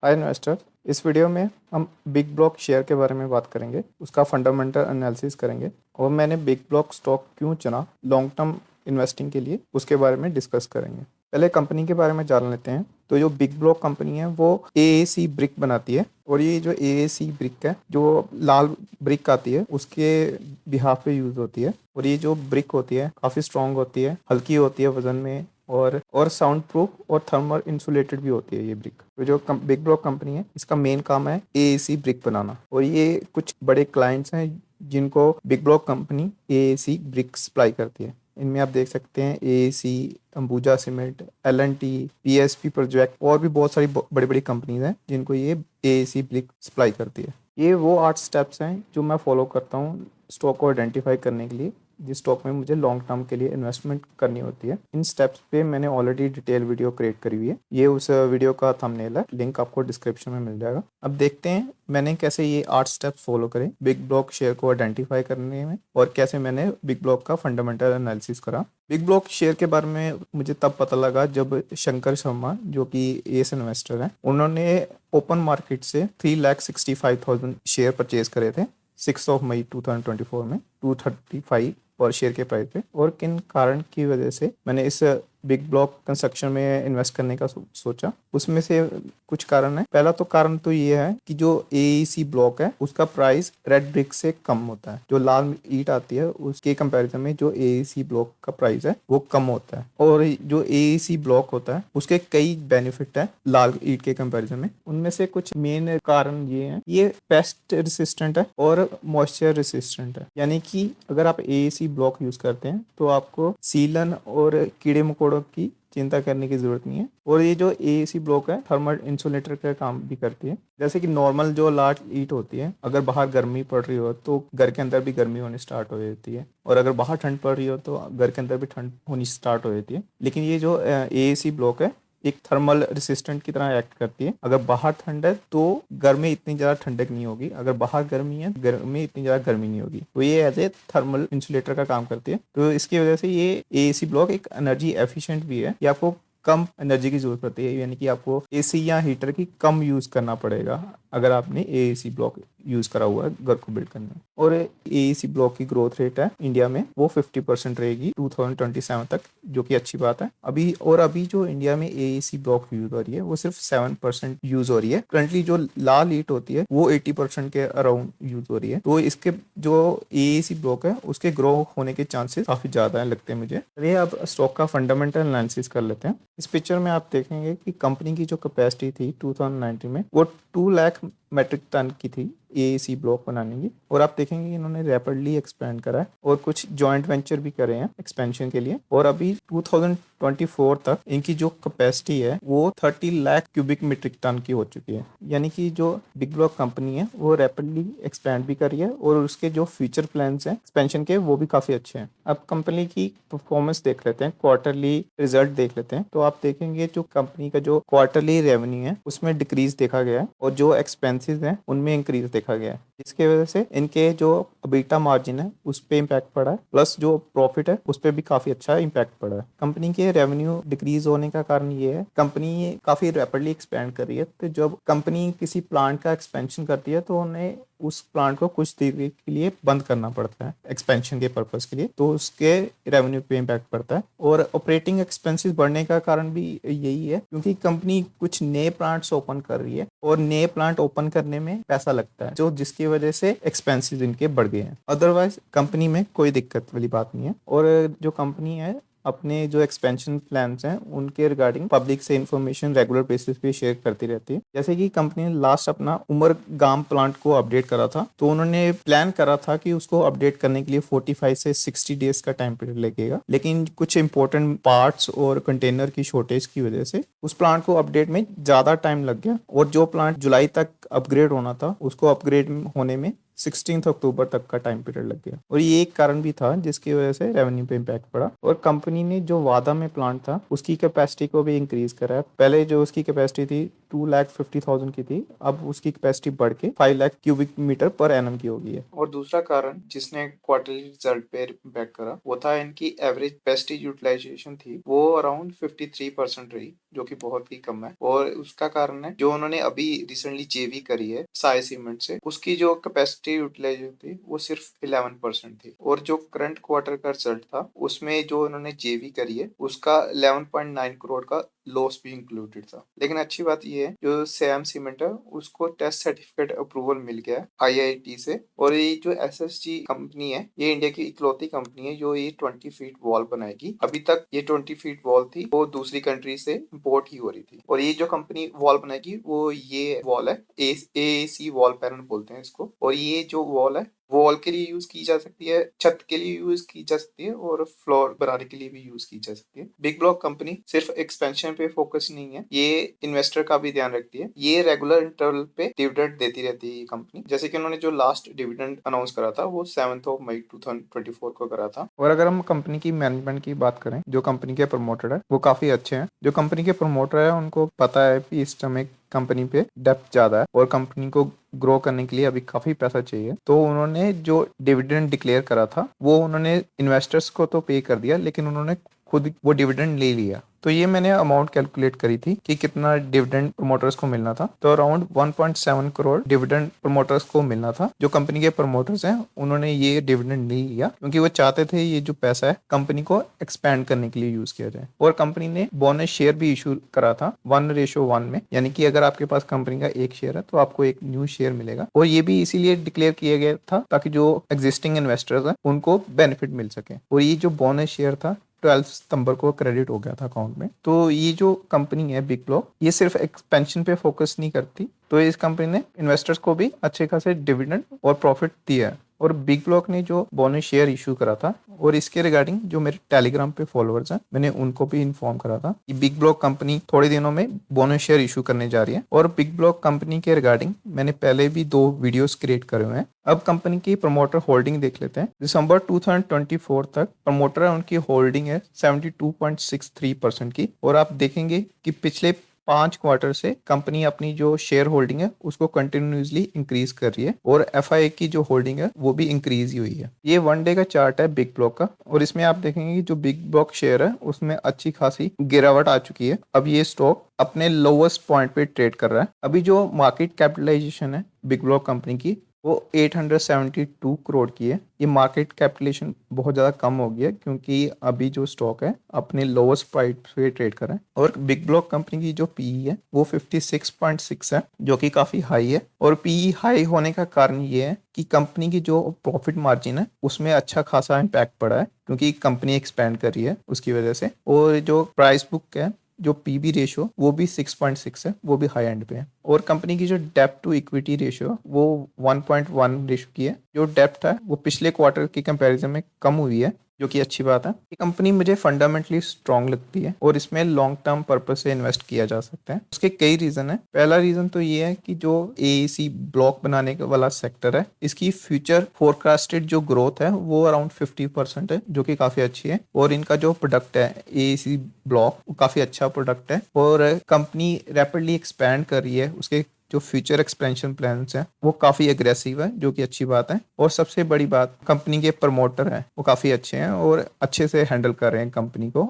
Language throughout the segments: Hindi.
हाय इन्वेस्टर। इस वीडियो में हम बिग ब्लॉक शेयर के बारे में बात करेंगे, उसका फंडामेंटल एनालिसिस करेंगे और मैंने बिग ब्लॉक स्टॉक क्यों चुना लॉन्ग टर्म इन्वेस्टिंग के लिए, उसके बारे में डिस्कस करेंगे। पहले कंपनी के बारे में जान लेते हैं। तो जो बिग ब्लॉक कंपनी है वो एएसी ब्रिक बनाती है और ये जो एएसी ब्रिक है, जो लाल ब्रिक आती है उसके बिहाफ पे यूज़ होती है। और ये जो ब्रिक होती है काफ़ी स्ट्रॉन्ग होती है, हल्की होती है वजन में और साउंड प्रूफ और थर्मल इंसुलेटेड भी होती है ये ब्रिक। तो जो बिग ब्लॉक कंपनी है इसका मेन काम है एएसी ब्रिक बनाना और ये कुछ बड़े क्लाइंट्स हैं जिनको big block company AAC brick supply करती है। इनमें आप देख सकते हैं AAC, Ambuja cement, L&T, PSP project और भी बहुत सारी बड़ी बड़ी कंपनीज हैं जिनको ये एएसी ब्रिक सप्लाई करती है। ये वो 8 स्टेप्स हैं जो मैं फॉलो करता हूँ स्टॉक को आइडेंटिफाई करने के लिए, जिस स्टॉक में मुझे लॉन्ग टर्म के लिए इन्वेस्टमेंट करनी होती है। इन स्टेप्स पे मैंने ऑलरेडी डिटेल वीडियो क्रिएट करी हुई है, ये उस वीडियो का थंबनेल है, लिंक आपको डिस्क्रिप्शन में मिल जाएगा। अब देखते हैं मैंने कैसे ये 8 स्टेप्स फॉलो करे बिग ब्लॉक शेयर को आइडेंटिफाई करने में और कैसे मैंने बिग ब्लॉक का फंडामेंटल एनालिसिस करा। बिग ब्लॉक शेयर के बारे में मुझे तब पता लगा जब शंकर शर्मा, जो कि एस इन्वेस्टर हैं, उन्होंने ओपन मार्केट से 3,65,000 शेयर परचेज करे थे 6 मई 2024 में 235 पर शेयर के प्राइस पे। और किन कारण की वजह से मैंने इस बिग ब्लॉक कंस्ट्रक्शन में इन्वेस्ट करने का सोचा, उसमें से कुछ कारण है। पहला तो कारण तो ये है कि जो एईसी ब्लॉक है उसका प्राइस रेड ब्रिक से कम होता है। जो लाल ईंट आती है उसके कंपैरिजन में जो एईसी ब्लॉक का प्राइस है वो कम होता है। और जो एईसी ब्लॉक होता है उसके कई बेनिफिट है लाल ईंट के कंपैरिजन में। उनमें से कुछ मेन कारण ये हैं, ये पेस्ट रेसिस्टेंट है और मॉइस्चर रेसिस्टेंट है। यानी कि अगर आप एईसी ब्लॉक यूज करते हैं तो आपको सीलन और कीड़े मकोड़ों की चिंता करने की जरूरत नहीं है। और ये जो एएसी ब्लॉक है थर्मल इंसुलेटर का काम भी करती है। जैसे कि नॉर्मल जो लाल ईंट होती है, अगर बाहर गर्मी पड़ रही हो तो घर के अंदर भी गर्मी होनी स्टार्ट हो जाती है, और अगर बाहर ठंड पड़ रही हो तो घर के अंदर भी ठंड होनी स्टार्ट हो जाती है। लेकिन ये जो एएसी ब्लॉक है एक थर्मल रेसिस्टेंट की तरह एक्ट करती है। अगर बाहर ठंड है तो घर में इतनी ज़्यादा ठंडक नहीं होगी, अगर बाहर गर्मी है घर में इतनी ज़्यादा गर्मी नहीं होगी। तो ये एज ए थर्मल इंसुलेटर का काम करती है। तो इसकी वजह से ये एसी ब्लॉक एक एनर्जी एफिशिएंट भी है। ये आपको कम एनर्जी की जरूरत पड़ती है, यानी कि आपको एसी या हीटर की कम यूज करना पड़ेगा अगर आपने एसी ब्लॉक यूज करा हुआ है घर को बिल्ड करने में। और एसी ब्लॉक की ग्रोथ रेट है इंडिया में वो 50% रहेगी 2027 तक, जो कि अच्छी बात है। अभी जो इंडिया में एसी ब्लॉक यूज हो रही है वो सिर्फ 7% यूज हो रही है। करंटली जो लाल ईट होती है वो 80% के अराउंड यूज हो रही है। तो इसके जो एसी ब्लॉक है उसके ग्रो होने के चांसेस काफी ज्यादा है लगते हैं मुझे। चलिए अब स्टॉक का फंडामेंटल एनालिसिस कर लेते हैं। इस पिक्चर में आप देखेंगे कि कंपनी की जो कैपेसिटी थी 2019 में वो 2 लाख मेट्रिक टन की थी एसी ब्लॉक बनाने की। और आप देखेंगे इन्होंने रैपिडली एक्सपेंड करा है और कुछ जॉइंट वेंचर भी करे हैं एक्सपेंशन के लिए। और अभी 2024 तक इनकी जो कैपेसिटी है वो 30 लाख क्यूबिक मीट्रिक टन की हो चुकी है। यानी कि जो बिग ब्लॉक कंपनी है वो रैपिडली एक्सपेंड भी कर रही है और उसके जो फ्यूचर प्लान्स हैं एक्सपेंशन के वो भी काफी अच्छे हैं। अब कंपनी की परफॉर्मेंस देख लेते हैं, क्वार्टरली रिजल्ट देख लेते हैं। तो आप देखेंगे जो कंपनी का जो क्वार्टरली रेवेन्यू है उसमें डिक्रीज देखा गया है और जो एक्सपेंसेस हैं उनमें इंक्रीज देखा गया है, जिसकी वजह से इनके जो अबीटा मार्जिन है उस पे इम्पैक्ट पड़ा है, प्लस जो प्रॉफिट है उस पे भी काफी अच्छा इम्पैक्ट पड़ा है। कंपनी के रेवेन्यू डिक्रीज होने का कारण ये है कंपनी काफी रैपिडली एक्सपेंड कर रही है। तो जब कंपनी किसी प्लांट का एक्सपेंशन करती है तो उन्हें उस प्लांट को कुछ देर के लिए बंद करना पड़ता है एक्सपेंशन के पर्पस के लिए, तो उसके रेवेन्यू पे इम्पैक्ट पड़ता है। और ऑपरेटिंग एक्सपेंसेस बढ़ने का कारण भी यही है क्योंकि कंपनी कुछ नए प्लांट्स ओपन कर रही है और नए प्लांट ओपन करने में पैसा लगता है, जो जिसकी वजह से एक्सपेंसेस इनके बढ़ गए हैं। अदरवाइज कंपनी में कोई दिक्कत वाली बात नहीं है। और जो कंपनी है अपने जो एक्सपेंशन प्लान्स हैं उनके रिगार्डिंग पब्लिक से इंफॉर्मेशन रेगुलर बेसिस पे शेयर करती रहती है। जैसे कि कंपनी ने लास्ट अपना उमरगाम प्लांट को अपडेट करा था, तो उन्होंने प्लान करा था कि उसको अपडेट करने के लिए 45 से 60 डेज का टाइम पीरियड लगेगा। लेकिन कुछ इंपॉर्टेंट पार्ट्स और कंटेनर की शॉर्टेज की वजह से उस प्लांट को अपडेट में ज्यादा टाइम लग गया और जो प्लांट जुलाई तक अपग्रेड होना था उसको अपग्रेड होने में 16 अक्टूबर तक का टाइम पीरियड लग गया। और ये एक कारण भी था जिसकी वजह से रेवेन्यू पे इम्पैक्ट पड़ा। और कंपनी ने जो वादा में प्लांट था उसकी कैपेसिटी को भी इंक्रीज करा है। पहले जो उसकी कैपेसिटी थी 2,50,000 की थी, अब उसकी कैपेसिटी बढ़ के 5 lakh cubic metre per annum की हो गई है। और दूसरा कारण जिसने क्वार्टरली रिजल्ट पे इम्पैक्ट करा वो था इनकी एवरेज कैपेसिटी यूटिलाइजेशन थी वो अराउंड 53% रही जो कि बहुत ही कम है। और उसका कारण है जो उन्होंने अभी रिसेंटली जेवी करी है साय सीमेंट से, उसकी जो कैपेसिटी यूटिलाइजेशन थी वो सिर्फ 11% थी। और जो करंट क्वार्टर का रिजल्ट था उसमें जो उन्होंने जेवी करी है उसका 11.9 करोड़ का लॉस भी इंक्लूडेड था। लेकिन अच्छी बात ये है जो सैम सीमेंट है उसको टेस्ट सर्टिफिकेट अप्रूवल मिल गया आईआईटी से। और ये जो एसएसजी कंपनी है ये इंडिया की इकलौती कंपनी है जो ये 20 फीट वॉल बनाएगी। अभी तक ये 20 फीट वॉल थी वो दूसरी कंट्री से इम्पोर्ट ही हो रही थी। और ये जो कंपनी वॉल बनाएगी वो ये वॉल है एसी वॉल पैनल बोलते हैं इसको। और ये जो वॉल है वॉल के लिए यूज की जा सकती है, छत के लिए यूज की जा सकती है और फ्लोर बनाने के लिए भी यूज की जा सकती है। बिग ब्लॉक कंपनी सिर्फ एक्सपेंशन पे फोकस नहीं है, ये इन्वेस्टर का भी ध्यान रखती है। ये रेगुलर इंटरवल पे डिविडेंड देती रहती है ये कंपनी। जैसे कि उन्होंने जो लास्ट डिविडेंड अनाउंस करा था वो 7 मई 2024 को करा था। और अगर हम कंपनी की मैनेजमेंट की बात करें, जो कंपनी के प्रमोटर है वो काफी अच्छे हैं। जो कंपनी के प्रमोटर है उनको पता है कि इस समय कंपनी पे डेप्थ ज्यादा है और कंपनी को ग्रो करने के लिए अभी काफी पैसा चाहिए। तो उन्होंने जो डिविडेंड डिक्लेयर करा था वो उन्होंने इन्वेस्टर्स को तो पे कर दिया, लेकिन उन्होंने खुद वो डिविडेंड ले लिया। तो ये मैंने अमाउंट कैलकुलेट करी थी कि कितना डिविडेंड प्रमोटर्स को मिलना था। तो अराउंड 1.7 करोड़ डिविडेंड प्रमोटर्स को मिलना था। जो कंपनी के प्रमोटर्स हैं उन्होंने ये डिविडेंड नहीं लिया क्योंकि वो चाहते थे ये जो पैसा है कंपनी को एक्सपैंड करने के लिए यूज किया जाए। और कंपनी ने बोनस शेयर भी इशू करा था 1:1 में, यानी कि अगर आपके पास कंपनी का एक शेयर है तो आपको एक न्यू शेयर मिलेगा। और ये भी इसीलिए डिक्लेयर किया गया था ताकि जो एग्जिस्टिंग इन्वेस्टर्स हैं उनको बेनिफिट मिल सके। और ये जो बोनस शेयर था 12 सितंबर को क्रेडिट हो गया था अकाउंट में। तो ये जो कंपनी है बिग ब्लॉक ये सिर्फ एक्सपेंशन पे फोकस नहीं करती, तो इस कंपनी ने इन्वेस्टर्स को भी अच्छे खासे डिविडेंड और प्रॉफिट दिया है। और बिग ब्लॉक ने जो बोनस शेयर इशू करा था और इसके रिगार्डिंग जो मेरे टेलीग्राम पे फॉलोअर्स हैं मैंने उनको भी इन्फॉर्म करा था कि बिग ब्लॉक कंपनी थोड़े दिनों में बोनस शेयर इशू करने जा रही है। और बिग ब्लॉक कंपनी के रिगार्डिंग मैंने पहले भी 2 वीडियोस क्रिएट करे हुए हैं। अब कंपनी की प्रमोटर होल्डिंग देख लेते हैं। दिसंबर 2024 तक प्रमोटर है उनकी होल्डिंग है 72.63% की। और आप देखेंगे कि पिछले 5 क्वार्टर से कंपनी अपनी जो शेयर होल्डिंग है उसको कंटिन्यूसली इंक्रीज कर रही है और एफआईए की जो होल्डिंग है वो भी इंक्रीज ही हुई है। ये 1 डे का चार्ट है बिग ब्लॉक का और इसमें आप देखेंगे कि जो बिग ब्लॉक शेयर है उसमें अच्छी खासी गिरावट आ चुकी है। अब ये स्टॉक अपने लोवेस्ट पॉइंट पे ट्रेड कर रहा है। अभी जो मार्केट कैपिटलाइजेशन है बिग ब्लॉक कंपनी की वो 872 करोड़ की है। ये मार्केट कैपिटलाइजेशन बहुत ज़्यादा कम हो गया है क्योंकि अभी जो स्टॉक है अपने लोवेस्ट प्राइस पे ट्रेड कर रहा है। और बिग ब्लॉक कंपनी की जो पीई है वो 56.6 है जो कि काफ़ी हाई है। और पीई हाई होने का कारण ये है कि कंपनी की जो प्रॉफिट मार्जिन है उसमें अच्छा खासा इम्पैक्ट पड़ा है क्योंकि कंपनी एक्सपैंड कर रही है उसकी वजह से। और जो प्राइस बुक है जो पीबी रेशियो वो भी 6.6 है, वो भी हाई एंड पे है। और कंपनी की जो डेप्ट टू इक्विटी रेशियो वो 1.1 रेशियो की है। जो डेप्ट है वो पिछले क्वार्टर की कंपैरिजन में कम हुई है जो कि अच्छी बात है। ये कंपनी मुझे फंडामेंटली स्ट्रांग लगती है और इसमें लॉन्ग टर्म पर्पज से इन्वेस्ट किया जा सकता है। उसके कई रीजन है। पहला रीजन तो ये है कि जो एएसी ब्लॉक बनाने वाला सेक्टर है इसकी फ्यूचर फोरकास्टेड जो ग्रोथ है वो अराउंड 50% है जो कि काफी अच्छी है। और इनका जो प्रोडक्ट है एएसी ब्लॉक वो काफी अच्छा प्रोडक्ट है और कंपनी रैपिडली एक्सपैंड कर रही है। उसके जो फ्यूचर एक्सपेंशन प्लान्स हैं वो काफ़ी एग्रेसिव है जो कि अच्छी बात है। और सबसे बड़ी बात कंपनी के प्रमोटर हैं वो काफ़ी अच्छे हैं और अच्छे से हैंडल कर रहे हैं कंपनी को।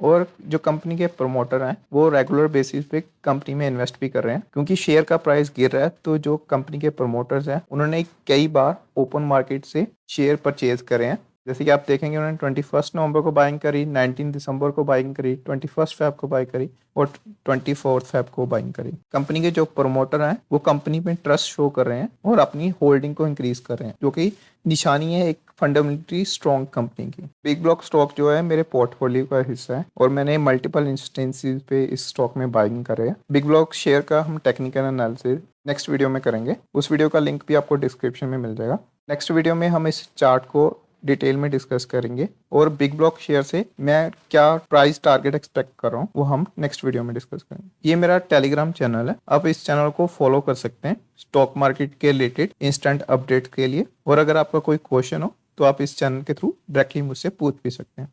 और जो कंपनी के प्रमोटर हैं वो रेगुलर बेसिस पे कंपनी में इन्वेस्ट भी कर रहे हैं क्योंकि शेयर का प्राइस गिर रहा है। तो जो कंपनी के प्रमोटर्स हैं उन्होंने कई बार ओपन मार्केट से शेयर परचेज करे हैं। जैसे कि आप देखेंगे उन्होंने 21 नवंबर को बाइंग करी, 19 दिसंबर को बाइंग करी, 21 फेब को बाई करी और 24 फेब को बाइंग करी। कंपनी के जो प्रमोटर हैं वो कंपनी में ट्रस्ट शो कर रहे हैं और अपनी होल्डिंग को इंक्रीज कर रहे हैं जो कि निशानी है एक फंडामेंटली स्ट्रॉन्ग कंपनी की। बिग ब्लॉक स्टॉक जो है मेरे पोर्टफोलियो का हिस्सा है और मैंने मल्टीपल इंस्टेंसेस पे इस स्टॉक में बाइंग करे हैं। बिग ब्लॉक शेयर का हम टेक्निकल एनालिसिस नेक्स्ट वीडियो में करेंगे। उस वीडियो का लिंक भी आपको डिस्क्रिप्शन में मिल जाएगा। नेक्स्ट वीडियो में हम इस चार्ट को डिटेल में डिस्कस करेंगे और बिग ब्लॉक शेयर से मैं क्या प्राइस टारगेट एक्सपेक्ट कर रहा हूँ वो हम नेक्स्ट वीडियो में डिस्कस करेंगे। ये मेरा टेलीग्राम चैनल है, आप इस चैनल को फॉलो कर सकते हैं स्टॉक मार्केट के रिलेटेड इंस्टेंट अपडेट के लिए। और अगर आपका कोई क्वेश्चन हो तो आप इस चैनल के थ्रू डायरेक्टली मुझसे पूछ भी सकते हैं।